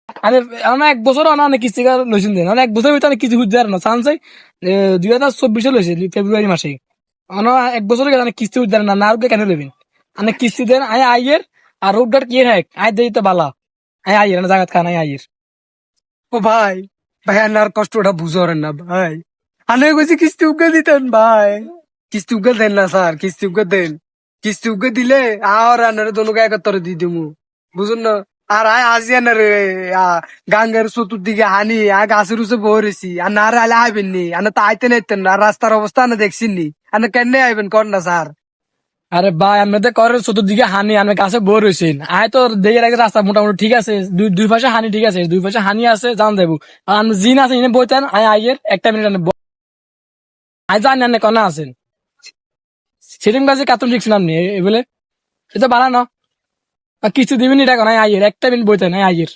আরে আমার 1 বছর অনেক কিস্তি লইছেন দেন, এক বছর ভিতরে কিছু বুঝতে না চান্স 2024 লইছে ফেব্রুয়ারি মাসে। 1 বছর অনেক কিস্তি বুঝতে না, না কেন লইবেন? অনেক কিস্তি দেন আয় আইয়ের, আর রোডটার কি হ্যাক আয় দেই তো বালা, আয় আইয়ের না জাগাত খান আয় আইয়ের। ও ভাই, ভাই আর কষ্টটা বুঝরেন না ভাই। আনে কইছি কিস্তি উগে দিতেন ভাই, কিস্তি উগে দেন না স্যার, কিস্তি উগে দেন। কিস্তি উগে দিলে আর আনারে দনুকে একাত্তরে দিয়ে দিমু, বুঝুন না। আর আয় আজি আনারে গাঙ্গের চতুর্দিকে হানি আয় গাছের উচে বহরেছি, আর না আলে আইবেন নি, আনে তো আইতে নাইতেন না, রাস্তার অবস্থা আনে দেখছেন নি, আনে কেন আইবেন কর না স্যার। আরে ভাই আমাদের করের চতুর্দিকে হানি, আমি কাছে বই রয়েছেন আয় তো দেখে রাখে রাস্তা মোটামুটি ঠিক আছে, দুই পাশে হানি ঠিক আছে, দুই পাশে হানি আছে জান দেবো। আর আমি জিন আছে এনে বইতেন আয় আইয়ের একটা মিনিট আয় জানি না কনা আছেন সেদিন কাছে কাতুন শিখছিলাম নি বলে, সে তো বাড়ানো কিছু দিবেন এটা কোন আইয়ের একটা মিনিট বইতেন আয় আইয়ের।